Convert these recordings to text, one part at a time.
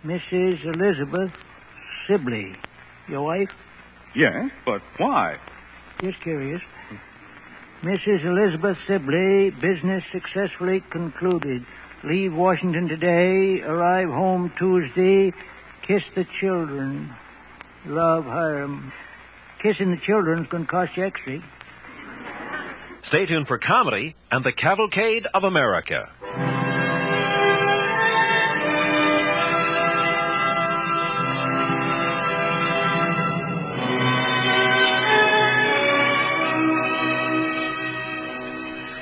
Mrs. Elizabeth Sibley. Your wife? Yes, but why? Just curious. Mrs. Elizabeth Sibley, business successfully concluded. Leave Washington today, arrive home Tuesday, kiss the children. Love, Hiram. Kissing the children's going to cost you extra. Stay tuned for comedy and the Cavalcade of America.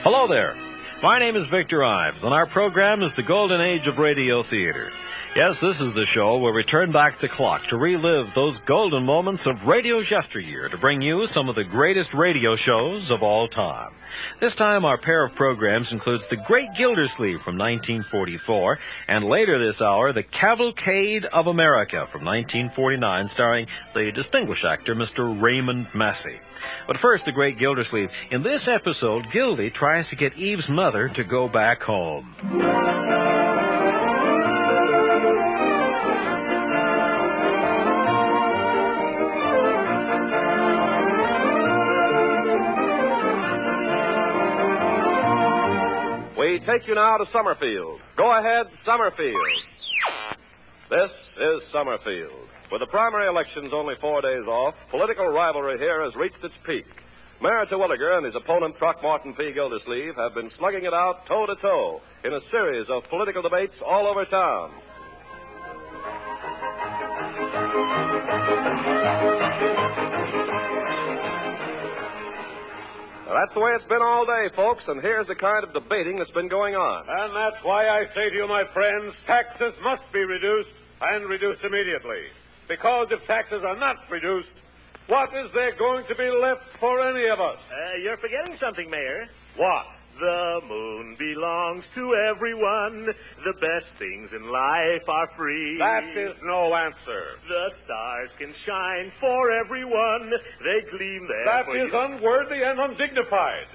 Hello there. My name is Victor Ives, and our program is the Golden Age of Radio Theater. Yes, this is the show where we turn back the clock to relive those golden moments of radio's yesteryear to bring you some of the greatest radio shows of all time. This time, our pair of programs includes the Great Gildersleeve from 1944, and later this hour, the Cavalcade of America from 1949, starring the distinguished actor Mr. Raymond Massey. But first, the Great Gildersleeve. In this episode, Gildy tries to get Eve's mother to go back home. We take you now to Summerfield. Go ahead, Summerfield. This is Summerfield. With the primary elections only 4 days off, political rivalry here has reached its peak. Mayor Terwilliger and his opponent, Throckmorton P. Gildersleeve, have been slugging it out toe-to-toe in a series of political debates all over town. That's the way it's been all day, folks, and here's the kind of debating that's been going on. And that's why I say to you, my friends, taxes must be reduced, and reduced immediately. Because if taxes are not reduced, what is there going to be left for any of us? You're forgetting something, Mayor. What? The moon belongs to everyone. The best things in life are free. That is no answer. The stars can shine for everyone. They gleam there That for is you. unworthy and undignified.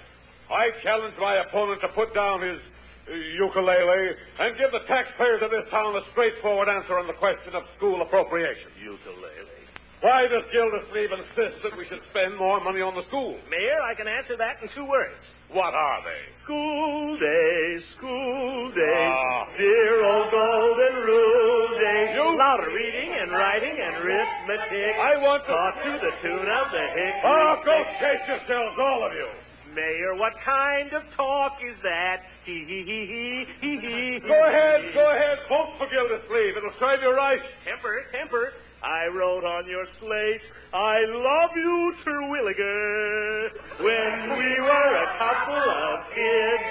I challenge my opponent to put down his ukulele and give the taxpayers of this town a straightforward answer on the question of school appropriation. Ukulele. Why does Gildersleeve insist that we should spend more money on the schools? Mayor, I can answer that in 2 words. What are they? School days, school days, dear old golden rule days. Louder reading and writing and arithmetic. I want to... Taught to the tune of the hickory. Oh, go chase yourselves, all of you. Mayor, what kind of talk is that? Hee hee hee hee hee hee. Go ahead, vote for Gildersleeve. It'll serve you right. Temper. I wrote on your slate, I love you, Terwilliger, when we were a couple of kids.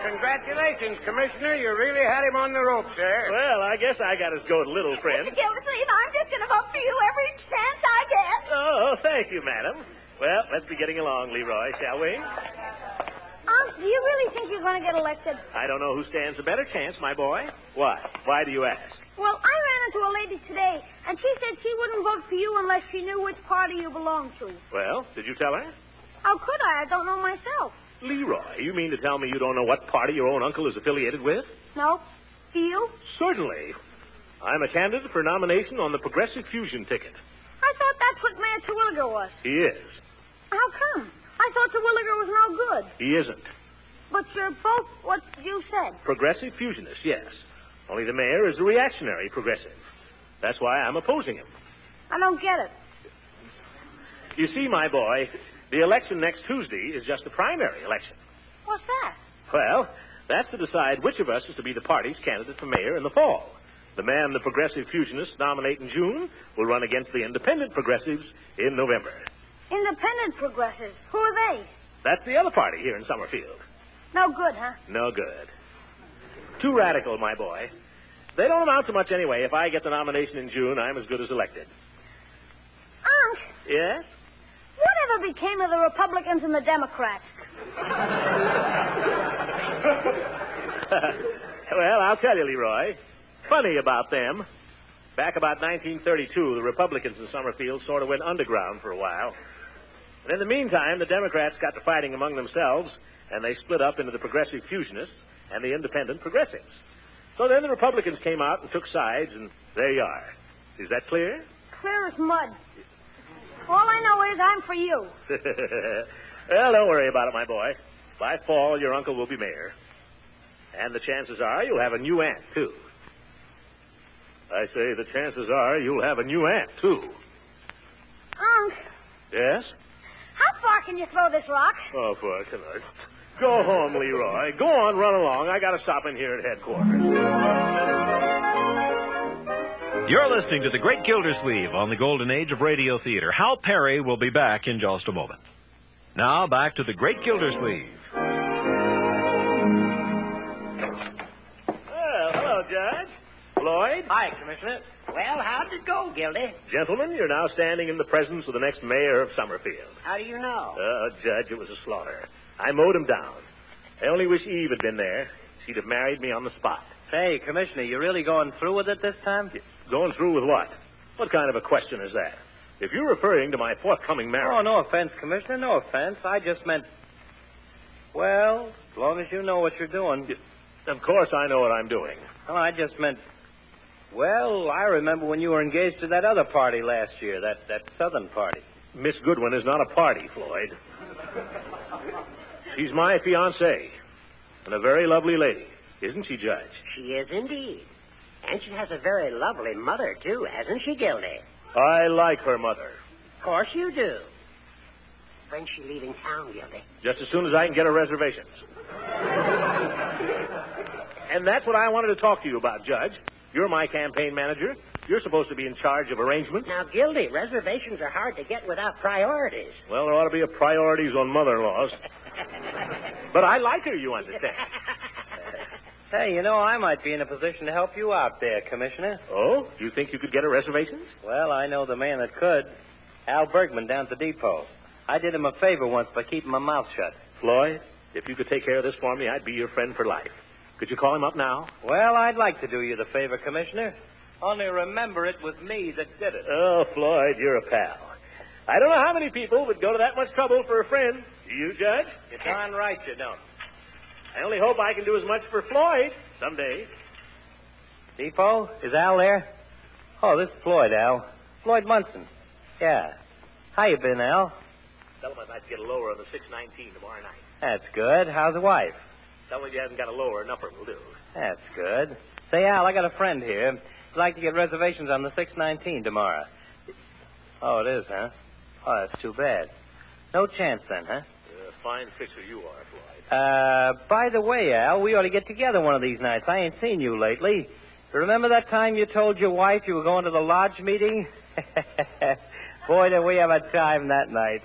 Congratulations, Commissioner. You really had him on the ropes there. Well, I guess I got his goat a little, friend. Mr. Gildersleeve, I'm just going to vote for you every chance I get. Oh, thank you, madam. Well, let's be getting along, Leroy, shall we? Do you really think you're going to get elected? I don't know who stands a better chance, my boy. Why? Why do you ask? Well, I ran into a lady today, and she said she wouldn't vote for you unless she knew which party you belonged to. Well, did you tell her? How could I? I don't know myself. Leroy, you mean to tell me you don't know what party your own uncle is affiliated with? No. Do you? Certainly. I'm a candidate for nomination on the Progressive Fusion ticket. I thought that's what Mayor Terwilliger was. He is. How come? I thought Terwilliger was no good. He isn't. But you're both what you said. Progressive fusionist, yes. Only the mayor is a reactionary progressive. That's why I'm opposing him. I don't get it. You see, my boy, the election next Tuesday is just a primary election. What's that? Well, that's to decide which of us is to be the party's candidate for mayor in the fall. The man the progressive fusionists nominate in June will run against the independent progressives in November. Independent progressives? Who are they? That's the other party here in Summerfield. No good, huh? No good. Too radical, my boy. They don't amount to much anyway. If I get the nomination in June, I'm as good as elected. Unc? Yes? Whatever became of the Republicans and the Democrats? Well, I'll tell you, Leroy. Funny about them. Back about 1932, the Republicans in Summerfield sort of went underground for a while. And in the meantime, the Democrats got to fighting among themselves, and they split up into the Progressive Fusionists and the Independent Progressives. So then the Republicans came out and took sides, and there you are. Is that clear? Clear as mud. All I know is I'm for you. Well, don't worry about it, my boy. By fall, your uncle will be mayor. And the chances are you'll have a new aunt, too. I say the chances are you'll have a new aunt, too. Unc, Yes? how far can you throw this rock? Oh, for tonight. Go home, Leroy. Go on, run along. I got to stop in here at headquarters. You're listening to the Great Gildersleeve on the Golden Age of Radio Theater. Hal Perry will be back in just a moment. Now, back to the Great Gildersleeve. Well, hello, Judge. Floyd? Hi, Commissioner. Well, how'd it go, Gildy? Gentlemen, you're now standing in the presence of the next mayor of Summerfield. How do you know? Judge, it was a slaughter. I mowed him down. I only wish Eve had been there. She'd have married me on the spot. Say, Commissioner, you really going through with it this time? Going through with what? What kind of a question is that? If you're referring to my forthcoming marriage... Oh, no offense, Commissioner, no offense. I just meant, well, as long as you know what you're doing. Of course I know what I'm doing. Well, I just meant, well, I remember when you were engaged to that other party last year, that Southern party. Miss Goodwin is not a party, Floyd. She's my fiancée, and a very lovely lady. Isn't she, Judge? She is indeed. And she has a very lovely mother, too, hasn't she, Gildy? I like her mother. Of course you do. When's she leaving town, Gildy? Just as soon as I can get her reservations. And that's what I wanted to talk to you about, Judge. You're my campaign manager. You're supposed to be in charge of arrangements. Now, Gildy, reservations are hard to get without priorities. Well, there ought to be a priorities on mother-in-laws. But I like her, you understand. Hey, you know, I might be in a position to help you out there, Commissioner. Oh? You think you could get her reservations? Well, I know the man that could. Al Bergman down at the depot. I did him a favor once by keeping my mouth shut. Floyd, if you could take care of this for me, I'd be your friend for life. Could you call him up now? Well, I'd like to do you the favor, Commissioner. Only remember it was me that did it. Oh, Floyd, you're a pal. I don't know how many people would go to that much trouble for a friend. Do you, Judge? You're darn right you don't. I only hope I can do as much for Floyd someday. Depot, is Al there? Oh, this is Floyd, Al. Floyd Munson. Yeah. How you been, Al? Tell him I'd like to get a lower on the 619 tomorrow night. That's good. How's the wife? Tell him he hasn't got a lower, an upper will do. That's good. Say, Al, I got a friend here. He'd like to get reservations on the 619 tomorrow. Oh, it is, huh? Oh, that's too bad. No chance then, huh? Fine fixer you are, Floyd. By the way, Al, we ought to get together one of these nights. I ain't seen you lately. Remember that time you told your wife you were going to the lodge meeting? Boy, did we have a time that night.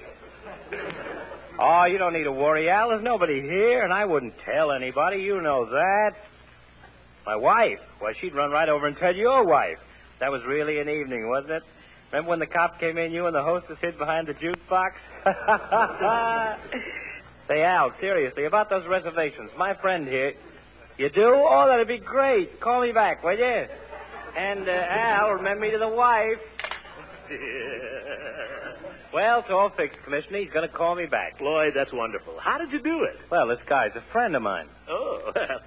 Oh, you don't need to worry, Al. There's nobody here, and I wouldn't tell anybody. You know that. My wife? Why, she'd run right over and tell your wife. That was really an evening, wasn't it? Remember when the cop came in, you and the hostess hid behind the jukebox? Say, Al, seriously, about those reservations. My friend here... You do? Oh, that'd be great. Call me back, will you? And, Al, remember me to the wife. Well, it's all fixed, Commissioner. He's going to call me back. Floyd, that's wonderful. How did you do it? Well, this guy's a friend of mine. Oh, well,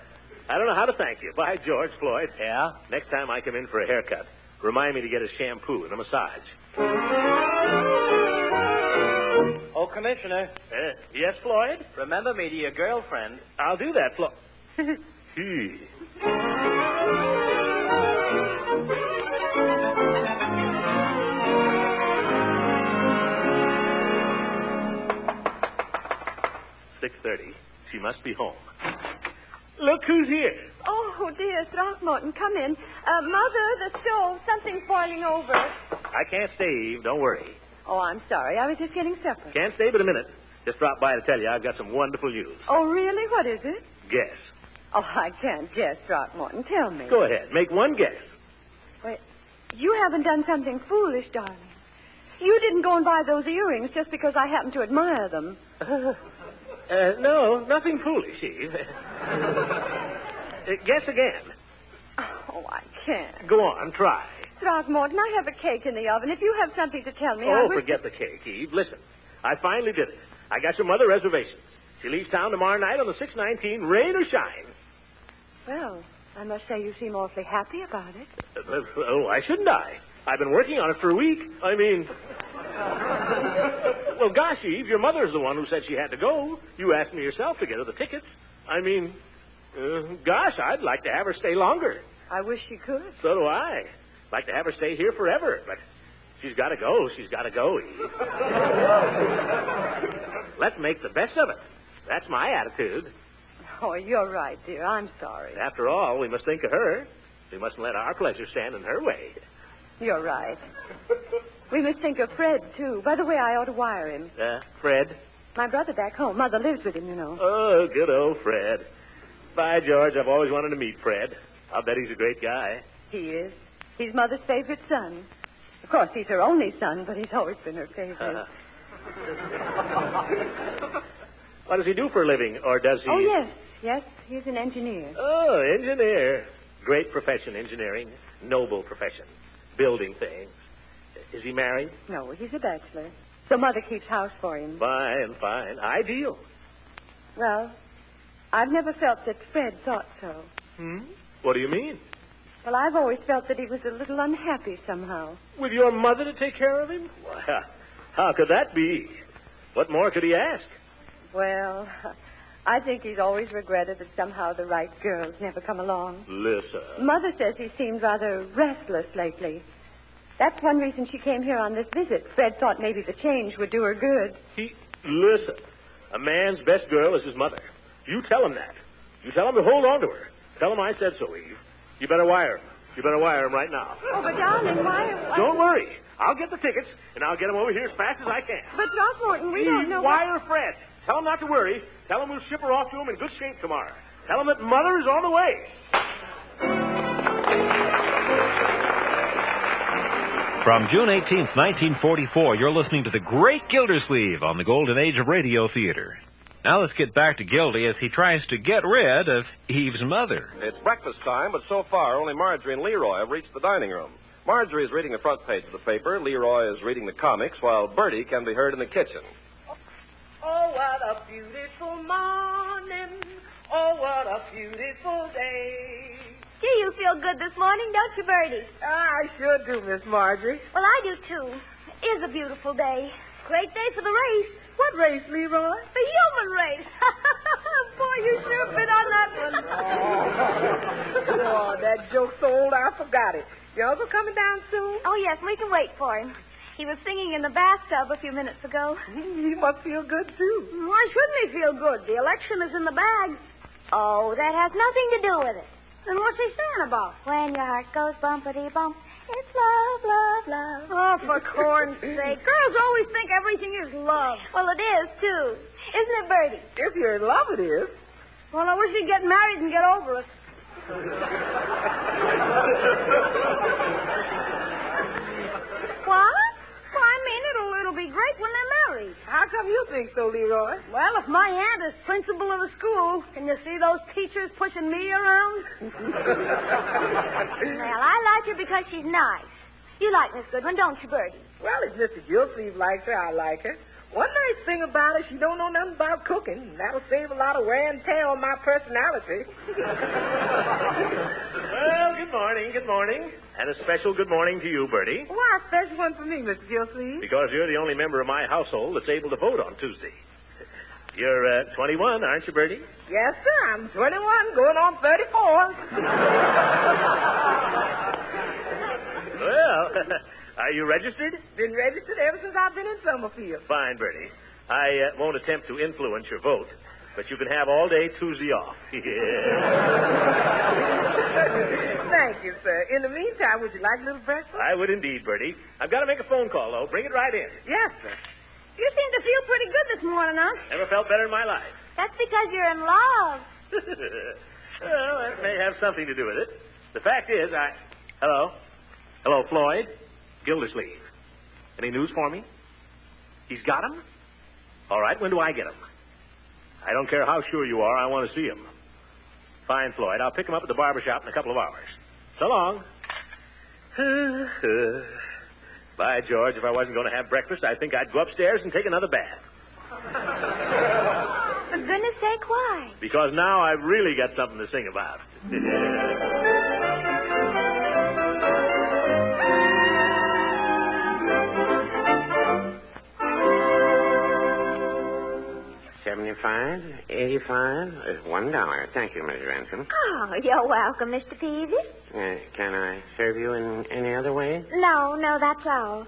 I don't know how to thank you. By George, Floyd. Yeah? Next time I come in for a haircut, remind me to get a shampoo and a massage. Oh, Commissioner. Yes, Floyd? Remember me to your girlfriend. I'll do that, Floyd. 6:30. She must be home. Look who's here. Oh, dear, Throckmorton, come in. Mother, the stove, something's boiling over. I can't stay, Eve. Don't worry. Oh, I'm sorry. I was just getting supper. Can't stay but a minute. Just dropped by to tell you I've got some wonderful news. Oh, really? What is it? Guess. Oh, I can't guess, Throckmorton. Tell me. Go ahead. Make one guess. Wait, you haven't done something foolish, darling. You didn't go and buy those earrings just because I happen to admire them. No, nothing foolish, Eve. Guess again. Oh, I can't. Go on, try. Throckmorton, I have a cake in the oven. If you have something to tell me, I Oh, wish... forget the cake, Eve. Listen, I finally did it. I got your mother reservations. She leaves town tomorrow night on the 6:19, rain or shine. Well, I must say you seem awfully happy about it. Why shouldn't I? I've been working on it for a week. I mean... Well, gosh, Eve, your mother's the one who said she had to go. You asked me yourself to get her the tickets. I mean, gosh, I'd like to have her stay longer. I wish she could. So do I. Like to have her stay here forever, but she's got to go. She's got to go, Eve. Let's make the best of it. That's my attitude. Oh, you're right, dear. I'm sorry. After all, we must think of her. We mustn't let our pleasure stand in her way. You're right. We must think of Fred, too. By the way, I ought to wire him. Fred? My brother back home. Mother lives with him, you know. Oh, good old Fred. By George, I've always wanted to meet Fred. I'll bet he's a great guy. He is. He's Mother's favorite son. Of course, he's her only son, but he's always been her favorite. What does he do for a living, or does he... Oh, yes. Yes, he's an engineer. Oh, engineer. Great profession, engineering. Noble profession. Building things. Is he married? No, he's a bachelor. So Mother keeps house for him. Fine, fine. Ideal. Well, I've never felt that Fred thought so. What do you mean? Well, I've always felt that he was a little unhappy somehow. With your mother to take care of him? Why, how could that be? What more could he ask? Well, I think he's always regretted that somehow the right girls never come along. Listen. Mother says he seemed rather restless lately. That's one reason she came here on this visit. Fred thought maybe the change would do her good. Listen. A man's best girl is his mother. You tell him that. You tell him to hold on to her. Tell him I said so, Eve. You better wire him. You better wire him right now. Oh, but darling, why... Don't worry. I'll get the tickets, and I'll get him over here as fast as I can. But, Throckmorton, we don't know... Wire Fred. Tell him not to worry. Tell him we'll ship her off to him in good shape tomorrow. Tell him that Mother is on the way. From June 18th, 1944, you're listening to the Great Gildersleeve on the Golden Age of Radio Theater. Now let's get back to Gildy as he tries to get rid of Eve's mother. It's breakfast time, but so far only Marjorie and Leroy have reached the dining room. Marjorie is reading the front page of the paper. Leroy is reading the comics, while Bertie can be heard in the kitchen. Oh, what a beautiful morning. Oh, what a beautiful day. Gee, you feel good this morning, don't you, Bertie? I sure do, Miss Marjorie. Well, I do, too. It is a beautiful day. Great day for the race. What race, Leroy? The human race. Boy, you sure been on that one. Oh, that joke's so old I forgot it. Your uncle coming down soon? Oh, yes, we can wait for him. He was singing in the bathtub a few minutes ago. He must feel good, too. Why shouldn't he feel good? The election is in the bag. Oh, that has nothing to do with it. Then what's he saying about? When your heart goes bumpity-bump, it's love, love, love. Oh, for corn's sake. Girls always think everything is love. Well, it is, too. Isn't it, Bertie? If you're in love, it is. Well, I wish he'd get married and get over it. What? Well, I mean, it'll be great when they're married. How come you think so, Leroy? Well, if my aunt is principal of the school, can you see those teachers pushing me around? Well, I like her because she's nice. You like Miss Goodwin, don't you, Bertie? Well, if Mr. Gildersleeve likes her, I like her. One nice thing about her, she don't know nothing about cooking. That'll save a lot of wear and tear on my personality. Well, good morning, good morning. And a special good morning to you, Bertie. Why a special one for me, Mr. Gildersleeve? Because you're the only member of my household that's able to vote on Tuesday. You're 21, aren't you, Bertie? Yes, sir. I'm 21, going on 34. Well, are you registered? Been registered ever since I've been in Summerfield. Fine, Bertie. I won't attempt to influence your vote, but you can have all day Tuesday off. Thank you, sir. In the meantime, would you like a little breakfast? I would indeed, Bertie. I've got to make a phone call, though. Bring it right in. Yes, sir. You seem to feel pretty good this morning, huh? Never felt better in my life. That's because you're in love. Well, that may have something to do with it. The fact is, Hello? Hello, Floyd? Gildersleeve. Any news for me? He's got him? All right, when do I get him? I don't care how sure you are, I want to see him. Fine, Floyd. I'll pick him up at the barber shop in a couple of hours. So long. By George, if I wasn't going to have breakfast, I think I'd go upstairs and take another bath. For goodness sake, why? Because now I've really got something to sing about. $75, $85, $1. Thank you, Miss Ransom. Oh, you're welcome, Mr. Peavy. Can I serve you in any other way? No, that's all.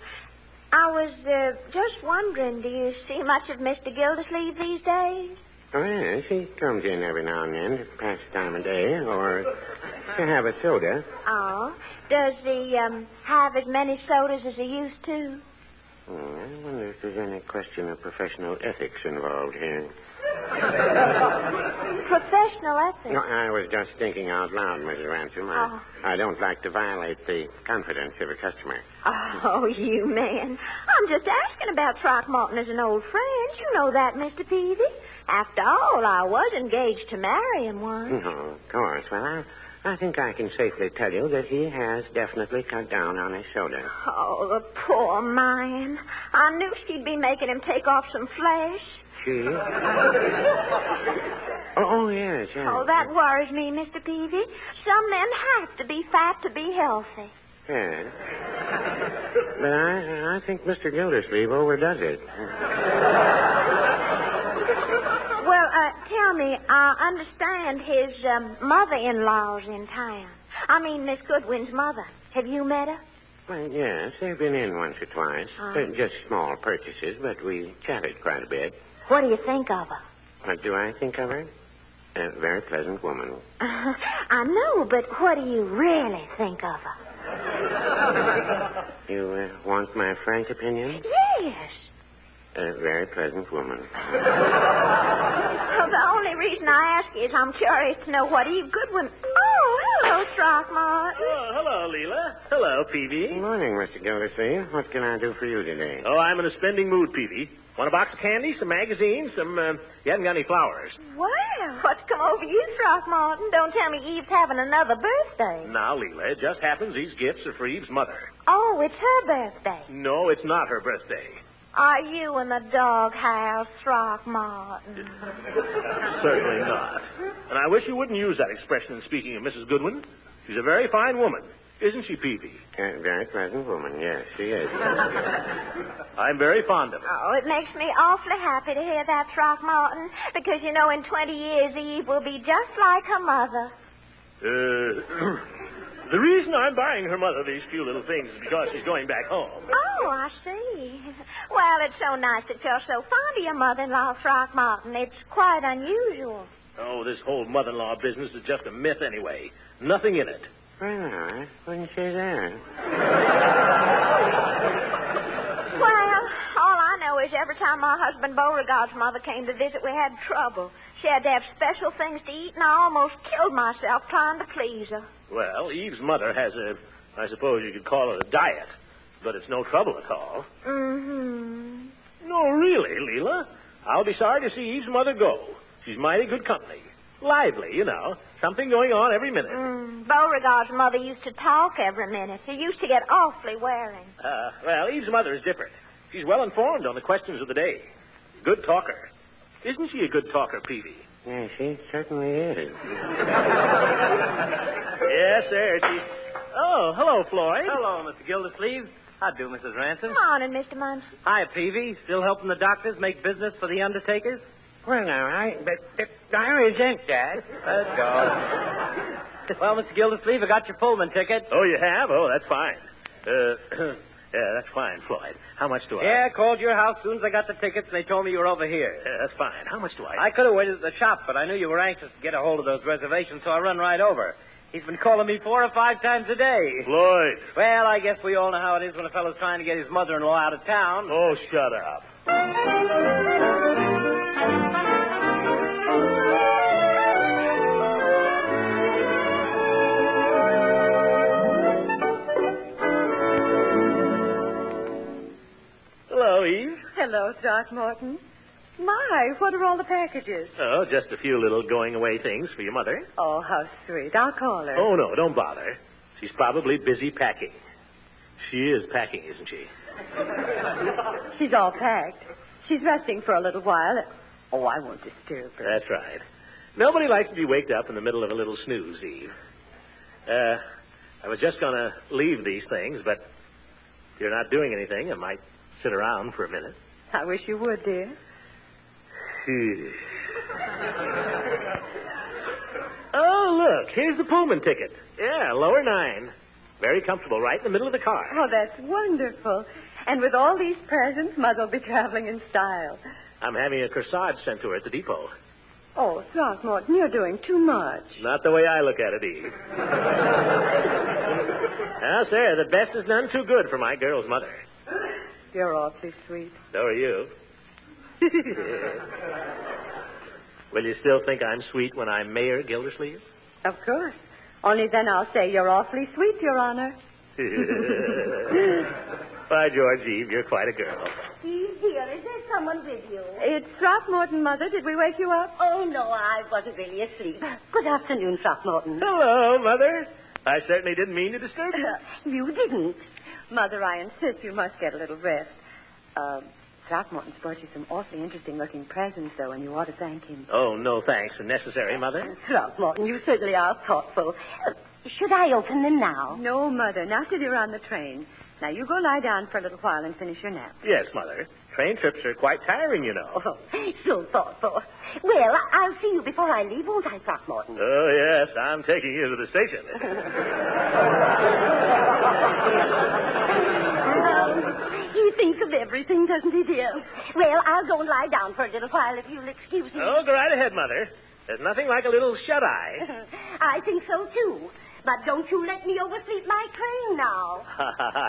I was just wondering, do you see much of Mr. Gildersleeve these days? Oh, yes, he comes in every now and then to pass the time of day or to have a soda. Oh, does he have as many sodas as he used to? I wonder if there's any question of professional ethics involved here. Professional ethics? No, I was just thinking out loud, Mrs. Ransom. I don't like to violate the confidence of a customer. Oh, you man. I'm just asking about Throckmorton as an old friend. You know that, Mr. Peavy. After all, I was engaged to marry him once. No, of course. Well, I think I can safely tell you that he has definitely cut down on his soda. Oh, the poor man. I knew she'd be making him take off some flesh. She? Yes. Oh, that worries me, Mr. Peavy. Some men have to be fat to be healthy. Yes. But I think Mr. Gildersleeve overdoes it. Well, tell me, I understand his mother-in-law's in town. I mean, Miss Goodwin's mother. Have you met her? Well, yes, they've been in once or twice. Just small purchases, but we chatted quite a bit. What do you think of her? What do I think of her? A very pleasant woman. I know, but what do you really think of her? You want my frank opinion? Yes. A very pleasant woman. Well, the only reason I ask is I'm curious to know what Eve Goodwin... Oh, hello, Throckmorton. Oh, hello, Leela. Hello, Peavy. Good morning, Mr. Gildersleeve. What can I do for you today? Oh, I'm in a spending mood, Peavy. Want a box of candy, some magazines, some... you haven't got any flowers. Well, what's come over you, Throckmorton? Don't tell me Eve's having another birthday. Now, Leela, it just happens these gifts are for Eve's mother. Oh, it's her birthday. No, it's not her birthday. Are you in the doghouse, Throckmorton? Certainly not. And I wish you wouldn't use that expression in speaking of Mrs. Goodwin. She's a very fine woman, isn't she, Peavy? A very pleasant woman, yes, she is. I'm very fond of her. Oh, it makes me awfully happy to hear that, Throckmorton, because, you know, in 20 years, Eve will be just like her mother. The reason I'm buying her mother these few little things is because she's going back home. Oh, I see. Well, it's so nice that you're so fond of your mother-in-law, Throckmorton. It's quite unusual. Oh, this whole mother-in-law business is just a myth anyway. Nothing in it. Well, I wouldn't say that. Well, all I know is every time my husband Beauregard's mother came to visit, we had trouble. She had to have special things to eat, and I almost killed myself trying to please her. Well, Eve's mother has I suppose you could call it a diet, but it's no trouble at all. Mm-hmm. No, really, Leela. I'll be sorry to see Eve's mother go. She's mighty good company. Lively, you know. Something going on every minute. Beauregard's mother used to talk every minute. He used to get awfully wearing. Well, Eve's mother is different. She's well informed on the questions of the day. Good talker. Isn't she a good talker, Peavy? Yeah, she certainly is. Yes, there she... Oh, hello, Floyd. Hello, Mr. Gildersleeve. How do, Mrs. Ransom? Morning, Mr. Munson. Hi, Peavy. Still helping the doctors make business for the undertakers? Well, now, I resent that. Let's go. Well, Mr. Gildersleeve, I got your Pullman ticket. Oh, you have? Oh, that's fine. Yeah, that's fine, Floyd. How much do I... Yeah, I called your house as soon as I got the tickets, and they told me you were over here. Yeah, that's fine. How much do I... I could have waited at the shop, but I knew you were anxious to get a hold of those reservations, so I run right over. He's been calling me 4 or 5 times a day. Floyd. Well, I guess we all know how it is when a fellow's trying to get his mother-in-law out of town. Oh, shut up. Hello, Eve. Hello, Throckmorton. My, what are all the packages? Oh, just a few little going-away things for your mother. Oh, how sweet. I'll call her. Oh, no, don't bother. She's probably busy packing. She is packing, isn't she? She's all packed. She's resting for a little while. Oh, I won't disturb her. That's right. Nobody likes to be waked up in the middle of a little snooze, Eve. I was just going to leave these things, but if you're not doing anything, I might sit around for a minute. I wish you would, dear. Oh, look, here's the Pullman ticket. Yeah, lower 9. Very comfortable, right in the middle of the car. Oh, that's wonderful. And with all these presents, Mother will be traveling in style. I'm having a corsage sent to her at the depot. Oh, Throckmorton, you're doing too much. Not the way I look at it, Eve. Now, sir, the best is none too good for my girl's mother. You're awfully sweet. So are you. Will you still think I'm sweet when I'm Mayor Gildersleeve? Of course. Only then I'll say you're awfully sweet, Your Honor. By George, Eve, you're quite a girl. Eve, dear, is there someone with you? It's Throckmorton, Mother. Did we wake you up? Oh, no, I wasn't really asleep. Good afternoon, Throckmorton. Hello, Mother. I certainly didn't mean to disturb you. You didn't. Mother, I insist you must get a little rest. Throckmorton's brought you some awfully interesting-looking presents, though, and you ought to thank him. Oh, no thanks are necessary, Mother. Throckmorton, you certainly are thoughtful. Should I open them now? No, Mother, not till you're on the train. Now, you go lie down for a little while and finish your nap. Yes, Mother. Train trips are quite tiring, you know. Oh, so thoughtful. Well, I'll see you before I leave, won't I, Throckmorton? Oh, yes, I'm taking you to the station. He thinks of everything, doesn't he, dear? Well, I'll go and lie down for a little while, if you'll excuse me. Oh, go right ahead, Mother. There's nothing like a little shut-eye. I think so, too. But don't you let me oversleep my train now.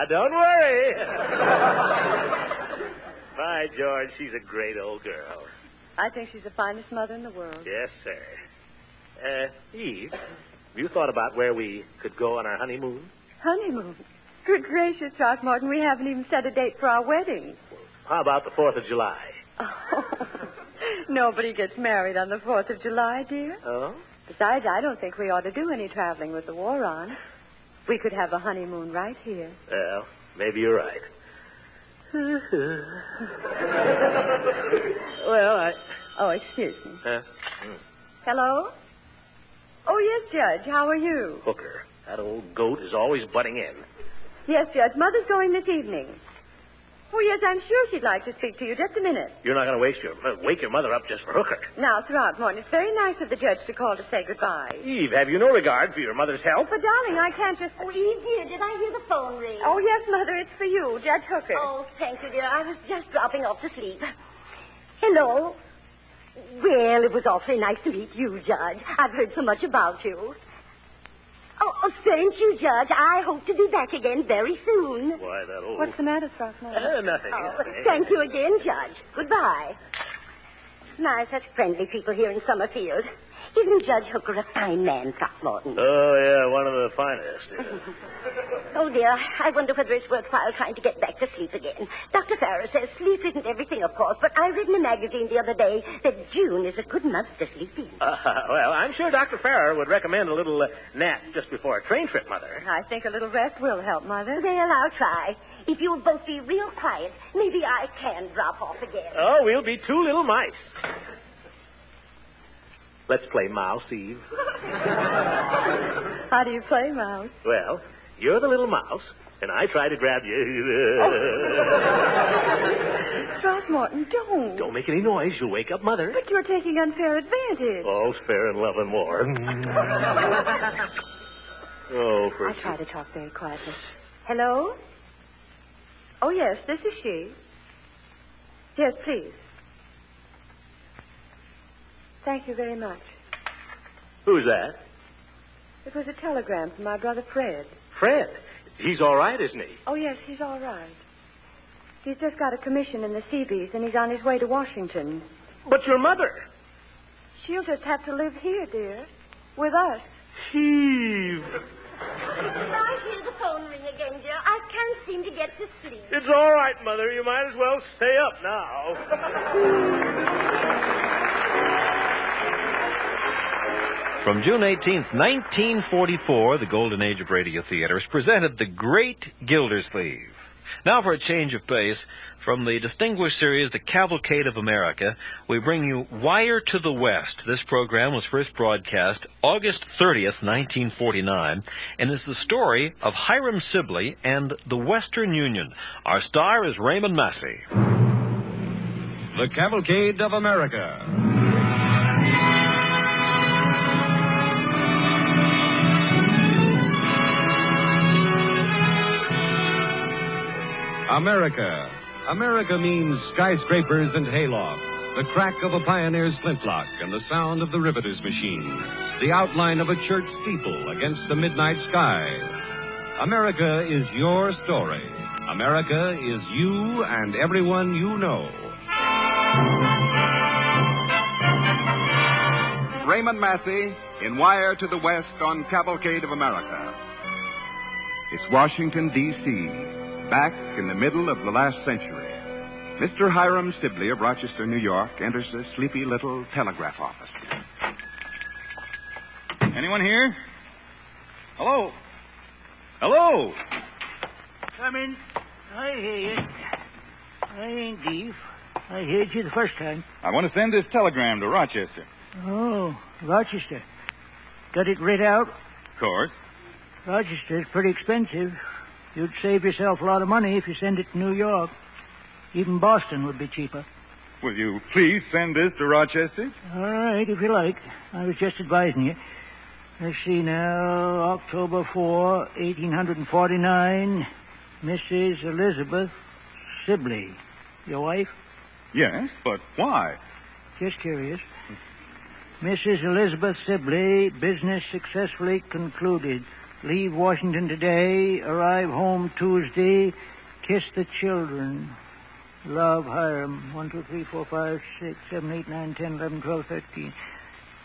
Don't worry. By George, she's a great old girl. I think she's the finest mother in the world. Yes, sir. Eve, have you thought about where we could go on our honeymoon? Honeymoon? Good gracious, Throckmorton, we haven't even set a date for our wedding. How about the 4th of July? Oh, nobody gets married on the 4th of July, dear. Oh? Besides, I don't think we ought to do any traveling with the war on. We could have a honeymoon right here. Well, maybe you're right. Well, Oh, excuse me. Huh? Hello? Oh, yes, Judge. How are you? Hooker. That old goat is always butting in. Yes, Judge. Mother's going this evening. Oh, yes, I'm sure she'd like to speak to you. Just a minute. You're not going to wake your mother up just for Hooker. Now, Throckmorton, it's very nice of the judge to call to say goodbye. Eve, have you no regard for your mother's health? But, darling, I can't just... Oh, Eve, dear, did I hear the phone ring? Oh, yes, Mother, it's for you, Judge Hooker. Oh, thank you, dear. I was just dropping off to sleep. Hello. Well, it was awfully nice to meet you, Judge. I've heard so much about you. Oh, thank you, Judge. I hope to be back again very soon. Why, that old... What's the matter, Throckmorton? Nothing. Thank you again, Judge. Goodbye. My, such friendly people here in Summerfield. Isn't Judge Hooker a fine man, Throckmorton? Oh, yeah, one of the finest. Oh, dear, I wonder whether it's worthwhile trying to get back to sleep again. Dr. Farrar says sleep isn't everything, of course, but I read in a magazine the other day that June is a good month to sleep in. Well, I'm sure Dr. Farrar would recommend a little nap just before a train trip, Mother. I think a little rest will help, Mother. Well, I'll try. If you'll both be real quiet, maybe I can drop off again. Oh, we'll be two little mice. Let's play mouse, Eve. How do you play, Mouse? Well, you're the little mouse, and I try to grab you. Throckmorton, don't. Don't make any noise. You'll wake up Mother. But you're taking unfair advantage. Oh, spare and love and more. Oh, I'll try to talk very quietly. Hello? Oh, yes, this is she. Yes, please. Thank you very much. Who's that? It was a telegram from my brother Fred. Fred. He's all right, isn't he? Oh, yes, he's all right. He's just got a commission in the Seabees, and he's on his way to Washington. But your mother. She'll just have to live here, dear. With us. Eve. I hear the phone ring again, dear. I can't seem to get to sleep. It's all right, Mother. You might as well stay up now. From June 18th, 1944, the Golden Age of Radio Theater has presented The Great Gildersleeve. Now for a change of pace, from the distinguished series The Cavalcade of America, we bring you Wire to the West. This program was first broadcast August 30th, 1949, and is the story of Hiram Sibley and the Western Union. Our star is Raymond Massey. The Cavalcade of America. America. America means skyscrapers and haylofts, the crack of a pioneer's flintlock and the sound of the riveter's machine, the outline of a church steeple against the midnight sky. America is your story. America is you and everyone you know. Raymond Massey in Wire to the West on Cavalcade of America. It's Washington, D.C., back in the middle of the last century. Mr. Hiram Sibley of Rochester, New York, enters a sleepy little telegraph office. Anyone here? Hello? Hello? Come in. I hear you. I ain't deaf. I heard you the first time. I want to send this telegram to Rochester. Oh, Rochester. Got it writ out? Of course. Rochester's pretty expensive. You'd save yourself a lot of money if you send it to New York. Even Boston would be cheaper. Will you please send this to Rochester? All right, if you like. I was just advising you. Let's see now. October 4, 1849. Mrs. Elizabeth Sibley. Your wife? Yes, but why? Just curious. Mrs. Elizabeth Sibley, business successfully concluded. Leave Washington today, arrive home Tuesday, kiss the children. Love, Hiram. 1, 2, 3, 4, 5, 6, 7, 8, 9, 10, 11, 12, 13.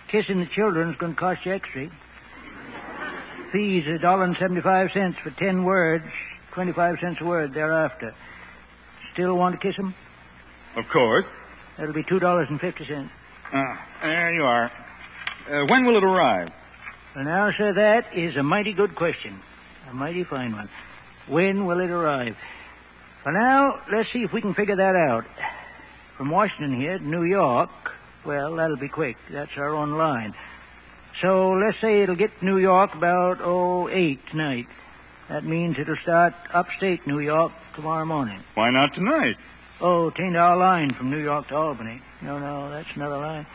Kissing the children is going to cost you extra. Fees $1.75 for 10 words, 25 cents a word thereafter. Still want to kiss them? Of course. That'll be $2.50. There you are. When will it arrive? Well, now, sir, that is a mighty good question. A mighty fine one. When will it arrive? For now, let's see if we can figure that out. From Washington here to New York, well, that'll be quick. That's our own line. So let's say it'll get to New York about, 8 tonight. That means it'll start upstate New York tomorrow morning. Why not tonight? Oh, 'tain't our line from New York to Albany. No, that's another line.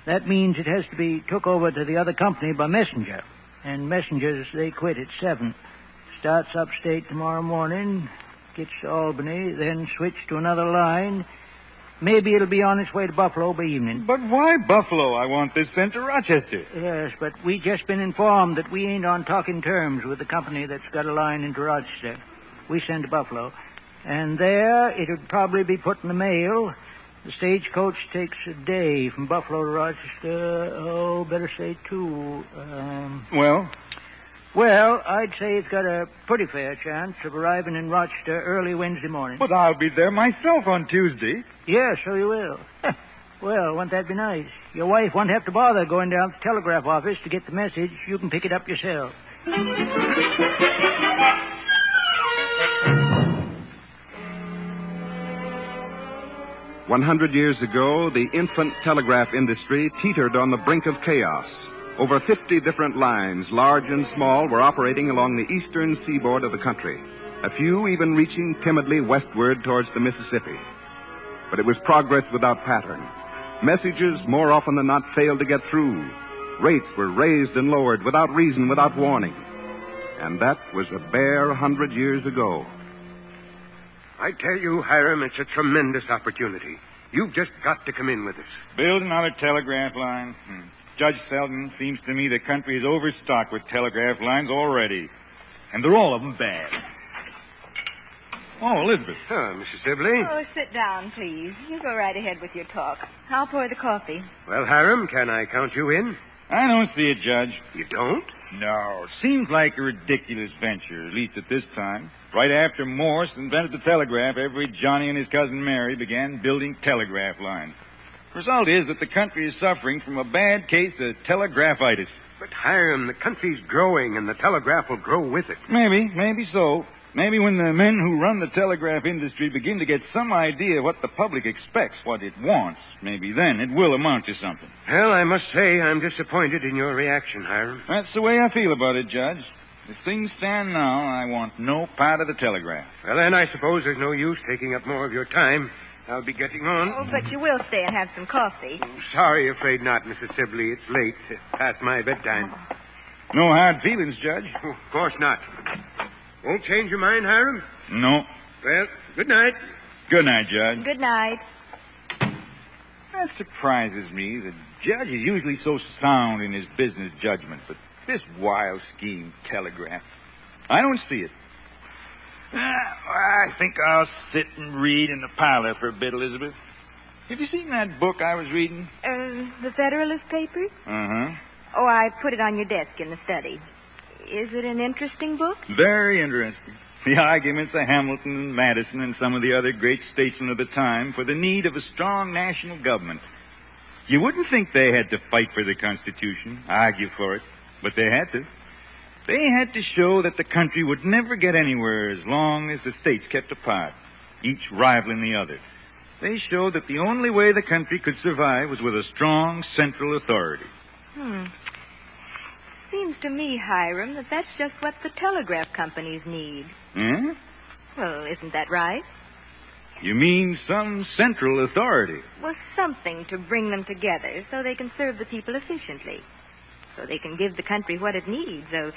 That means it has to be took over to the other company by messenger. And messengers, they quit at 7. Starts upstate tomorrow morning, gets to Albany, then switch to another line. Maybe it'll be on its way to Buffalo by evening. But why Buffalo? I want this sent to Rochester. Yes, but we just been informed that we ain't on talking terms with the company that's got a line into Rochester. We send to Buffalo. And there, it'll probably be put in the mail. The stagecoach takes a day from Buffalo to Rochester. Better say 2. Well? Well, I'd say it's got a pretty fair chance of arriving in Rochester early Wednesday morning. But I'll be there myself on Tuesday. Yeah, so you will. Well, won't that be nice? Your wife won't have to bother going down to the telegraph office to get the message. You can pick it up yourself. 100 years ago, the infant telegraph industry teetered on the brink of chaos. Over 50 different lines, large and small, were operating along the eastern seaboard of the country, a few even reaching timidly westward towards the Mississippi. But it was progress without pattern. Messages more often than not failed to get through. Rates were raised and lowered without reason, without warning. And that was a bare 100 years ago. I tell you, Hiram, it's a tremendous opportunity. You've just got to come in with us. Build another telegraph line? Judge Selden, seems to me the country is overstocked with telegraph lines already. And they're all of them bad. Oh, Elizabeth. Mrs. Sibley. Oh, sit down, please. You go right ahead with your talk. I'll pour the coffee. Well, Hiram, can I count you in? I don't see it, Judge. You don't? No. Seems like a ridiculous venture, at least at this time. Right after Morse invented the telegraph, every Johnny and his cousin Mary began building telegraph lines. The result is that the country is suffering from a bad case of telegraphitis. But, Hiram, the country's growing, and the telegraph will grow with it. Maybe so. Maybe when the men who run the telegraph industry begin to get some idea what the public expects, what it wants, maybe then it will amount to something. Well, I must say I'm disappointed in your reaction, Hiram. That's the way I feel about it, Judge. As things stand now, I want no part of the telegraph. Well, then I suppose there's no use taking up more of your time. I'll be getting on. Oh, but you will stay and have some coffee. Sorry, afraid not, Mrs. Sibley. It's late. Past my bedtime. No hard feelings, Judge. Oh, of course not. Won't change your mind, Hiram? No. Well, good night. Good night, Judge. Good night. That surprises me. The judge is usually so sound in his business judgment, but this wild scheme telegraph, I don't see it. I think I'll sit and read in the parlor for a bit, Elizabeth. Have you seen that book I was reading? The Federalist Papers? Uh-huh. Oh, I put it on your desk in the study. Is it an interesting book? Very interesting. The arguments of Hamilton and Madison and some of the other great statesmen of the time for the need of a strong national government. You wouldn't think they had to fight for the Constitution, argue for it, but they had to. They had to show that the country would never get anywhere as long as the states kept apart, each rivaling the other. They showed that the only way the country could survive was with a strong central authority. Seems to me, Hiram, that that's just what the telegraph companies need. Hmm? Well, isn't that right? You mean some central authority? Well, something to bring them together so they can serve the people efficiently. So they can give the country what it needs, a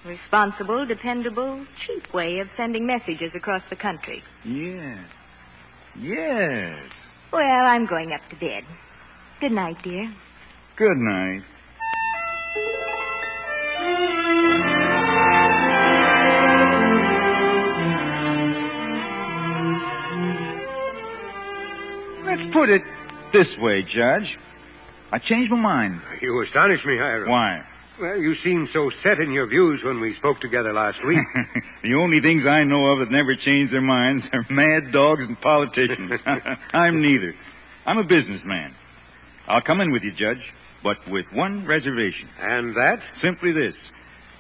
responsible, dependable, cheap way of sending messages across the country. Yes. Well, I'm going up to bed. Good night, dear. Good night. Let's put it this way, Judge. I changed my mind. You astonish me, Hiram. Why? Well, you seemed so set in your views when we spoke together last week. The only things I know of that never change their minds are mad dogs and politicians. I'm neither. I'm a businessman. I'll come in with you, Judge, but with one reservation. And that? Simply this.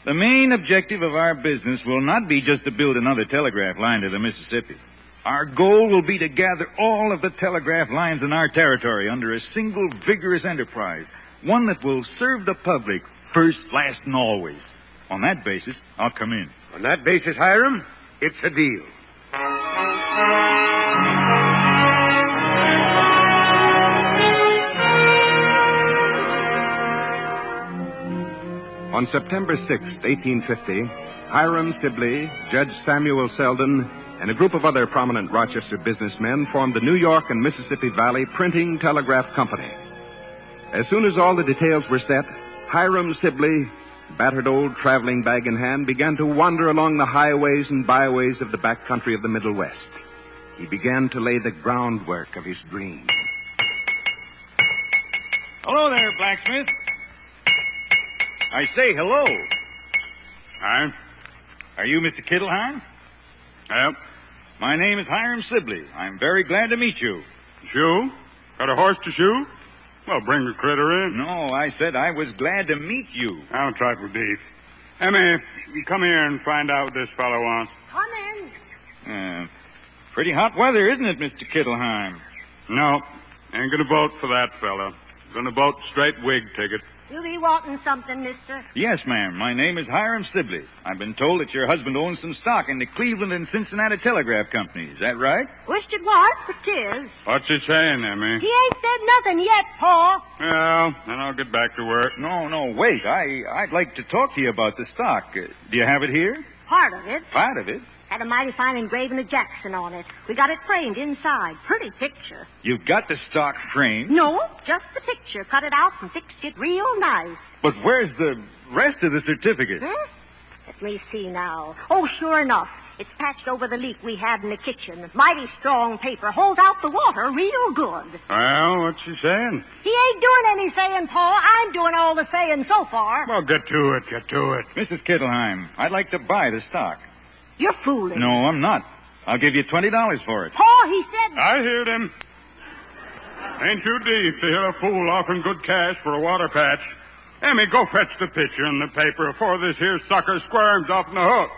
The main objective of our business will not be just to build another telegraph line to the Mississippi. Our goal will be to gather all of the telegraph lines in our territory under a single vigorous enterprise, one that will serve the public first, last, and always. On that basis, I'll come in. On that basis, Hiram, it's a deal. On September 6th, 1850, Hiram Sibley, Judge Samuel Selden, and a group of other prominent Rochester businessmen formed the New York and Mississippi Valley Printing Telegraph Company. As soon as all the details were set, Hiram Sibley, battered old traveling bag in hand, began to wander along the highways and byways of the back country of the Middle West. He began to lay the groundwork of his dream. Hello there, blacksmith. I say hello. Hi. Are you Mr. Kittlehine? Yep. My name is Hiram Sibley. I'm very glad to meet you. Shoe? Got a horse to shoe? Well, bring the critter in. No, I said I was glad to meet you. I don't trifle beef. Emmy, come here and find out what this fellow wants. Come in. Pretty hot weather, isn't it, Mr. Kittlehine? No, ain't gonna vote for that fella. Gonna vote straight Whig ticket. You be wanting something, mister? Yes, ma'am. My name is Hiram Sibley. I've been told that your husband owns some stock in the Cleveland and Cincinnati Telegraph Company. Is that right? Wished it was, but 'tis. What's he saying, Emmy? He ain't said nothing yet, Pa. Well, then I'll get back to work. No, wait. I'd like to talk to you about the stock. Do you have it here? Part of it. Part of it? Had a mighty fine engraving of Jackson on it. We got it framed inside. Pretty picture. You've got the stock framed? No, just the picture. Cut it out and fixed it real nice. But where's the rest of the certificate? Let me see now. Oh, sure enough. It's patched over the leak we had in the kitchen. Mighty strong paper. Holds out the water real good. Well, what's he saying? He ain't doing any saying, Pa. I'm doing all the saying so far. Well, get to it. Mrs. Kittlehine, I'd like to buy the stock. You're fooling. No, I'm not. I'll give you $20 for it. Pa, he said... I heard him. Ain't too deep to hear a fool offering good cash for a water patch. Emmy, go fetch the picture in the paper before this here sucker squirms off the hook.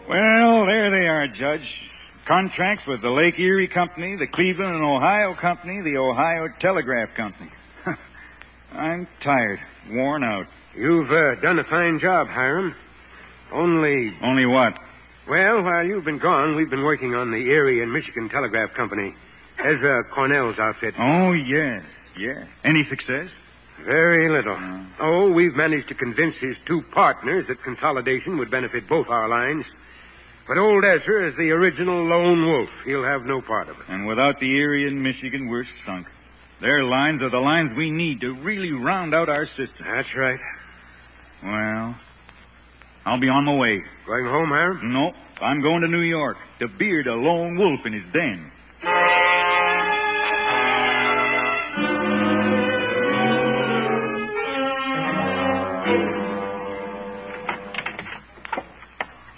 Well, there they are, Judge. Contracts with the Lake Erie Company, the Cleveland and Ohio Company, the Ohio Telegraph Company. I'm tired, worn out. You've done a fine job, Hiram. Only what? Well, while you've been gone, we've been working on the Erie and Michigan Telegraph Company. Ezra Cornell's outfit. Oh, yes. Any success? Very little. Oh, we've managed to convince his two partners that consolidation would benefit both our lines. But old Ezra is the original lone wolf. He'll have no part of it. And without the Erie and Michigan, we're sunk. Their lines are the lines we need to really round out our system. That's right. Well, I'll be on my way. Going home, Hiram? No, I'm going to New York to beard a lone wolf in his den.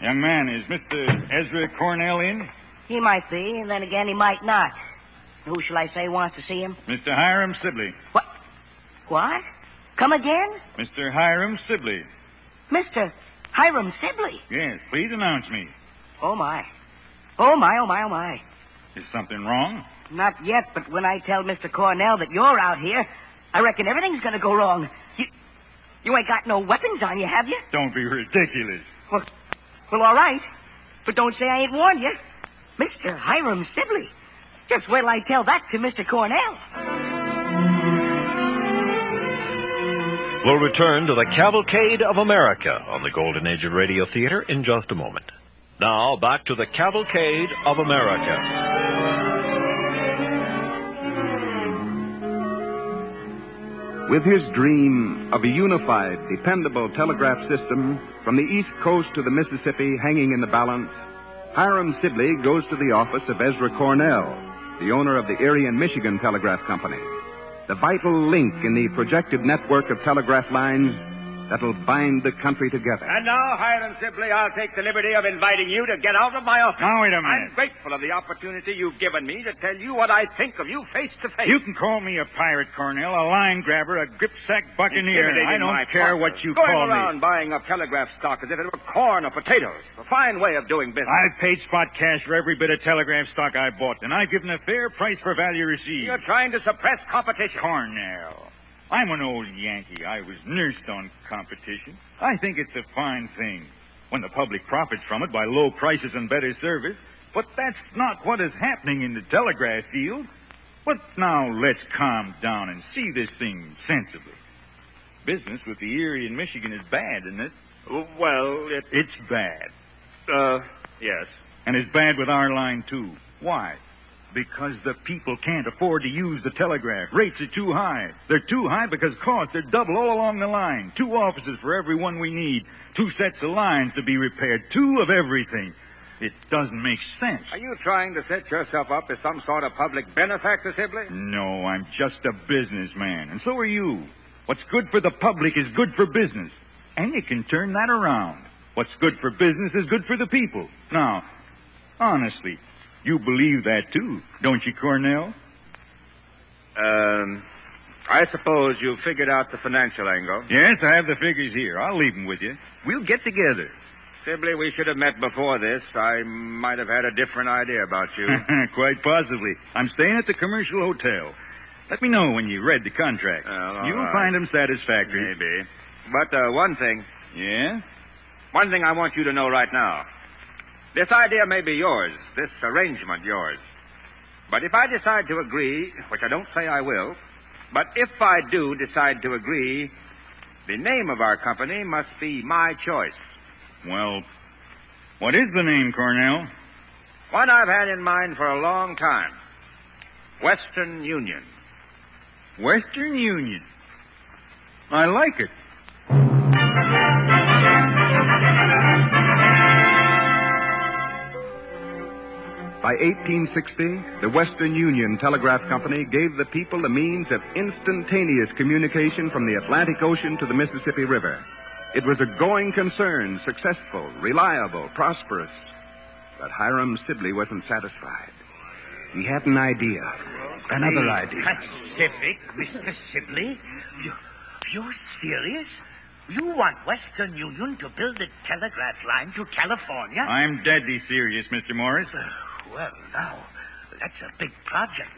Young man, is Mr. Ezra Cornell in? He might be, and then again he might not. Who shall I say wants to see him? Mr. Hiram Sibley. What? Come again? Mr. Hiram Sibley. Mr. Hiram Sibley? Yes, please announce me. Oh, my. Oh, my. Is something wrong? Not yet, but when I tell Mr. Cornell that you're out here, I reckon everything's going to go wrong. You ain't got no weapons on you, have you? Don't be ridiculous. Well, all right. But don't say I ain't warned you. Mr. Hiram Sibley. Just wait till I tell that to Mr. Cornell. We'll return to the Cavalcade of America on the Golden Age of Radio Theater in just a moment. Now, back to the Cavalcade of America. With his dream of a unified, dependable telegraph system from the East Coast to the Mississippi hanging in the balance, Hiram Sibley goes to the office of Ezra Cornell, the owner of the Erie and Michigan Telegraph Company, the vital link in the projected network of telegraph lines that'll bind the country together. And now, Hiram Sibley, I'll take the liberty of inviting you to get out of my office. Now, wait a minute. I'm grateful of the opportunity you've given me to tell you what I think of you face to face. You can call me a pirate, Cornell, a line grabber, a gripsack buccaneer. I don't care what you call me. Going around buying up telegraph stock as if it were corn or potatoes. A fine way of doing business. I've paid spot cash for every bit of telegraph stock I bought, and I've given a fair price for value received. You're trying to suppress competition. Cornell. I'm an old Yankee. I was nursed on competition. I think it's a fine thing when the public profits from it by low prices and better service. But that's not what is happening in the telegraph field. But now let's calm down and see this thing sensibly. Business with the Erie and Michigan is bad, isn't it? Well, it's bad. Yes. And it's bad with our line, too. Why? Because the people can't afford to use the telegraph. Rates are too high. They're too high because costs are double all along the line. 2 offices for every one we need. 2 sets of lines to be repaired. 2 of everything. It doesn't make sense. Are you trying to set yourself up as some sort of public benefactor, Sibley? No, I'm just a businessman. And so are you. What's good for the public is good for business. And you can turn that around. What's good for business is good for the people. Now, honestly, you believe that, too, don't you, Cornell? I suppose you've figured out the financial angle. Yes, I have the figures here. I'll leave them with you. We'll get together. Sibley, we should have met before this. I might have had a different idea about you. Quite possibly. I'm staying at the Commercial Hotel. Let me know when you read the contract. You'll find them satisfactory. Maybe. But one thing. Yeah? One thing I want you to know right now. This idea may be yours, this arrangement yours. But if I decide to agree, which I don't say I will, but if I do decide to agree, the name of our company must be my choice. Well, what is the name, Cornell? One I've had in mind for a long time. Western Union. Western Union. I like it. By 1860, the Western Union Telegraph Company gave the people the means of instantaneous communication from the Atlantic Ocean to the Mississippi River. It was a going concern, successful, reliable, prosperous. But Hiram Sibley wasn't satisfied. He had an idea. Another idea. Pacific, Mr. Sibley? You're serious? You want Western Union to build a telegraph line to California? I'm deadly serious, Mr. Morris. Well, now, that's a big project.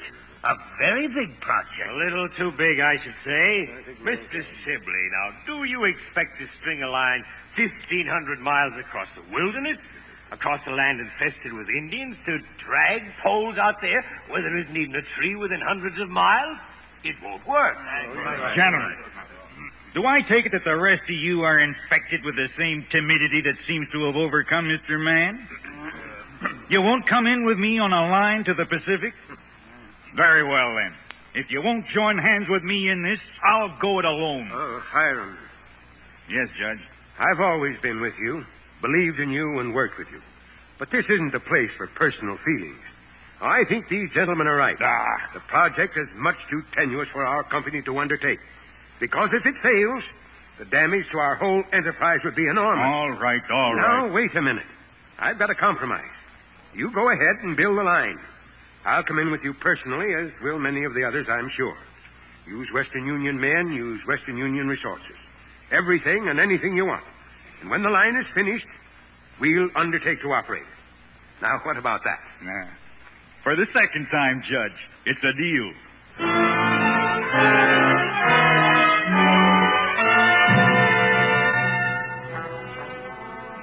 A very big project. A little too big, I should say. Mr. Sibley, now, do you expect to string a line 1,500 miles across the wilderness? Across a land infested with Indians to drag poles out there where there isn't even a tree within hundreds of miles? It won't work. Gentlemen, do I take it that the rest of you are infected with the same timidity that seems to have overcome Mr. Mann? You won't come in with me on a line to the Pacific? Very well, then. If you won't join hands with me in this, I'll go it alone. Oh, Hiram. Yes, Judge. I've always been with you, believed in you, and worked with you. But this isn't the place for personal feelings. I think these gentlemen are right. The project is much too tenuous for our company to undertake. Because if it fails, the damage to our whole enterprise would be enormous. All right. Now, wait a minute. I've got a compromise. You go ahead and build the line. I'll come in with you personally, as will many of the others, I'm sure. Use Western Union men, use Western Union resources. Everything and anything you want. And when the line is finished, we'll undertake to operate it. Now, what about that? For the second time, Judge, it's a deal.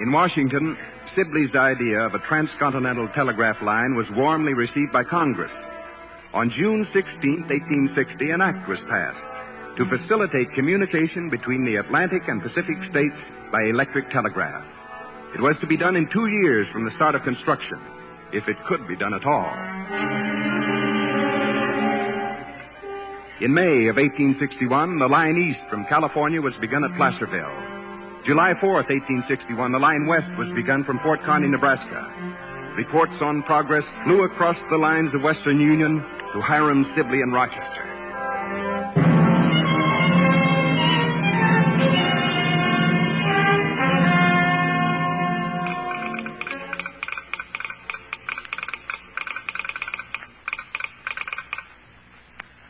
In Washington, Sibley's idea of a transcontinental telegraph line was warmly received by Congress. On June 16, 1860, an act was passed to facilitate communication between the Atlantic and Pacific states by electric telegraph. It was to be done in 2 years from the start of construction, if it could be done at all. In May of 1861, the line east from California was begun at Placerville. July 4th, 1861, the line west was begun from Fort Kearny, Nebraska. Reports on progress flew across the lines of Western Union to Hiram Sibley in Rochester.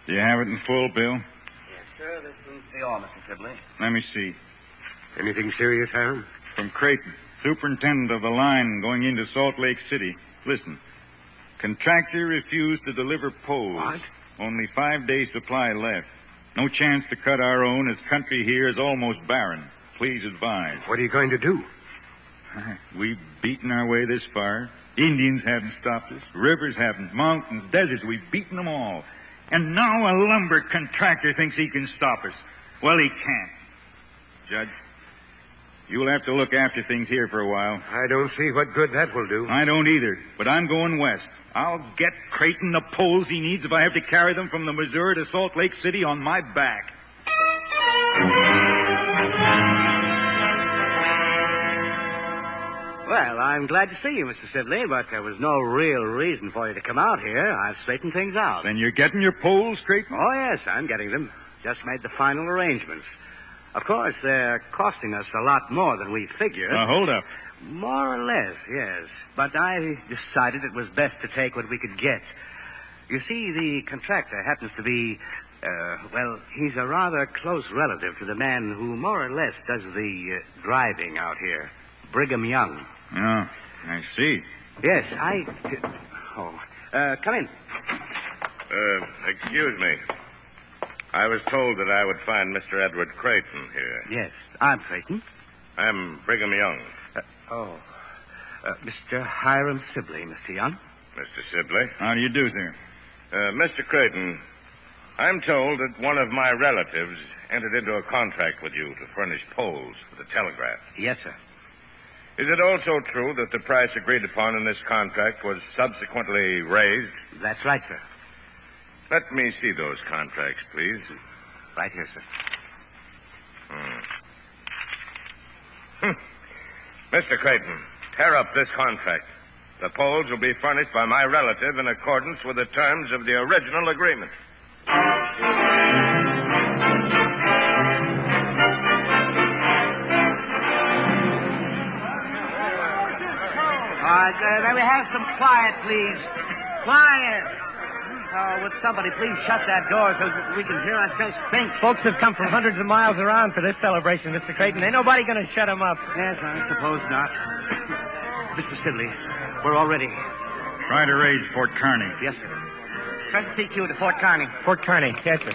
Do you have it in full, Bill? Yes, sir. This is the all, Mr. Sibley. Let me see. Anything serious, Hiram? From Creighton, superintendent of the line going into Salt Lake City. Listen. Contractor refused to deliver poles. What? Only 5 days supply left. No chance to cut our own, as country here is almost barren. Please advise. What are you going to do? We've beaten our way this far. Indians haven't stopped us. Rivers haven't. Mountains, deserts, we've beaten them all. And now a lumber contractor thinks he can stop us. Well, he can't. Judge, you'll have to look after things here for a while. I don't see what good that will do. I don't either, but I'm going west. I'll get Creighton the poles he needs if I have to carry them from the Missouri to Salt Lake City on my back. Well, I'm glad to see you, Mr. Sibley, but there was no real reason for you to come out here. I've straightened things out. Then you're getting your poles, Creighton? Oh, yes, I'm getting them. Just made the final arrangements. Of course, they're costing us a lot more than we figured. Hold up. More or less, yes. But I decided it was best to take what we could get. You see, the contractor happens to be, he's a rather close relative to the man who more or less does the driving out here, Brigham Young. Oh, I see. Yes, come in. Excuse me. I was told that I would find Mr. Edward Creighton here. Yes, I'm Creighton. I'm Brigham Young. Mr. Hiram Sibley, Mr. Young. Mr. Sibley. How do you do, sir? Mr. Creighton, I'm told that one of my relatives entered into a contract with you to furnish poles for the telegraph. Yes, sir. Is it also true that the price agreed upon in this contract was subsequently raised? That's right, sir. Let me see those contracts, please. Right here, sir. Mr. Creighton, tear up this contract. The poles will be furnished by my relative in accordance with the terms of the original agreement. May we have some quiet, please? Quiet! Oh, would somebody please shut that door so we can hear ourselves think? Folks have come from hundreds of miles around for this celebration, Mr. Creighton. Ain't nobody going to shut them up. Yes, I suppose not. Mr. Sibley, we're all ready. Try to raise Fort Kearney. Yes, sir. Send CQ to Fort Kearney. Fort Kearney, yes, sir.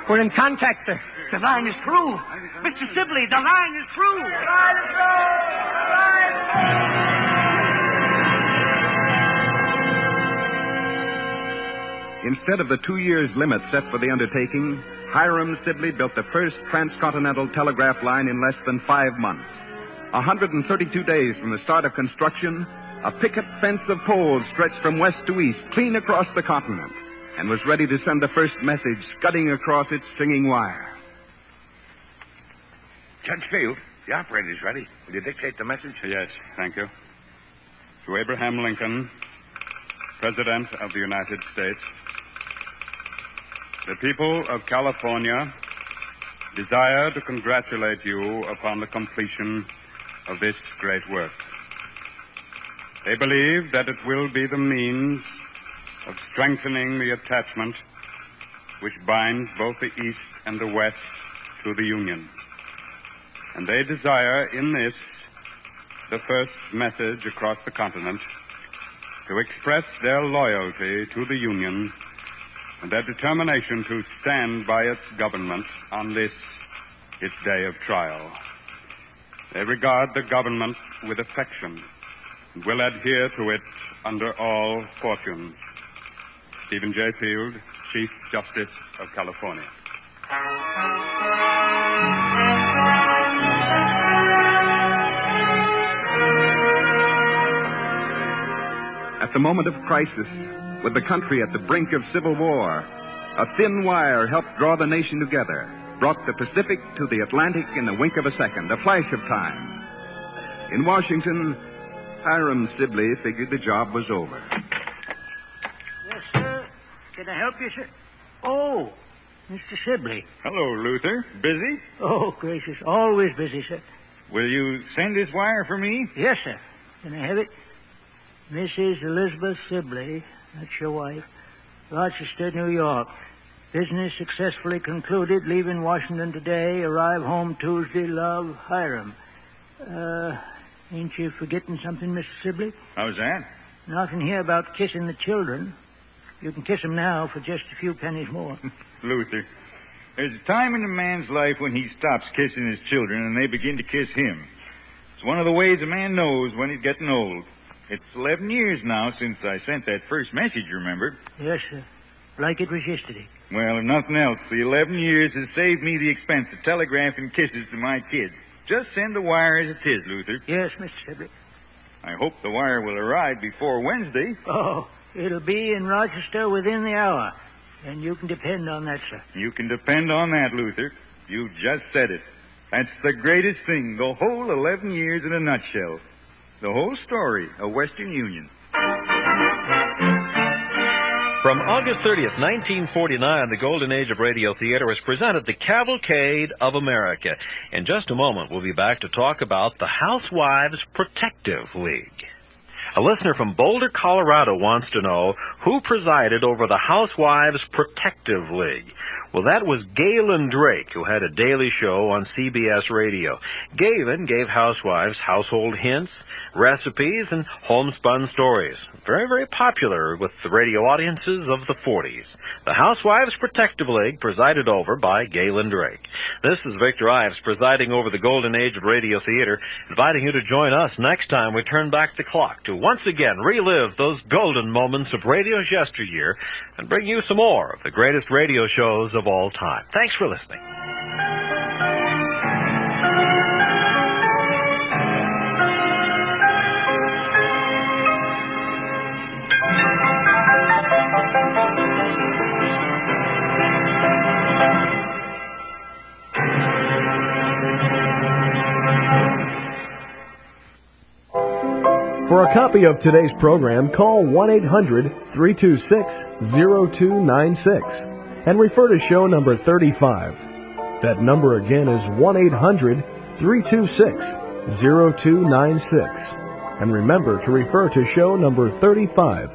We're in contact, sir. The line is through. Mr. Sibley, the line is through. The line is through. Instead of the 2 years limit set for the undertaking, Hiram Sibley built the first transcontinental telegraph line in less than 5 months. 132 days from the start of construction, a picket fence of poles stretched from west to east, clean across the continent, and was ready to send the first message scudding across its singing wire. Judge Field, the operator's ready. Will you dictate the message? Yes, thank you. To Abraham Lincoln, President of the United States, the people of California desire to congratulate you upon the completion of this great work. They believe that it will be the means of strengthening the attachment which binds both the East and the West to the Union. And they desire in this, the first message across the continent, to express their loyalty to the Union and their determination to stand by its government on this, its day of trial. They regard the government with affection and will adhere to it under all fortunes. Stephen J. Field, Chief Justice of California. At the moment of crisis, with the country at the brink of civil war, a thin wire helped draw the nation together, brought the Pacific to the Atlantic in the wink of a second, a flash of time. In Washington, Hiram Sibley figured the job was over. Yes, sir. Can I help you, sir? Oh, Mr. Sibley. Hello, Luther. Busy? Oh, gracious. Always busy, sir. Will you send this wire for me? Yes, sir. Can I have it? Mrs. Elizabeth Sibley, that's your wife, Rochester, New York. Business successfully concluded. Leaving Washington today. Arrive home Tuesday. Love, Hiram. Ain't you forgetting something, Mr. Sibley? How's that? Nothing here about kissing the children. You can kiss them now for just a few pennies more. Luther, there's a time in a man's life when he stops kissing his children and they begin to kiss him. It's one of the ways a man knows when he's getting old. It's 11 years now since I sent that first message, remember? Yes, sir. Like it was yesterday. Well, if nothing else, the 11 years has saved me the expense of telegraphing kisses to my kids. Just send the wire as it is, Luther. Yes, Mr. Sibley. I hope the wire will arrive before Wednesday. Oh, it'll be in Rochester within the hour. And you can depend on that, sir. You can depend on that, Luther. You just said it. That's the greatest thing, the whole 11 years in a nutshell. The whole story of Western Union. From August 30th, 1949, the golden age of radio theater was presented the Cavalcade of America. In just a moment, we'll be back to talk about the Housewives Protective League. A listener from Boulder, Colorado wants to know who presided over the Housewives Protective League. Well, that was Galen Drake, who had a daily show on CBS Radio. Galen gave housewives household hints, recipes, and homespun stories. Very, very popular with the radio audiences of the 40s. The Housewives Protective League, presided over by Galen Drake. This is Victor Ives, presiding over the golden age of radio theater, inviting you to join us next time we turn back the clock to once again relive those golden moments of radio's yesteryear and bring you some more of the greatest radio shows of all time. Thanks for listening. For a copy of today's program, call 1-800-326-0296. and refer to show number 35. That number again is 1-800-326-0296. And remember to refer to show number 35.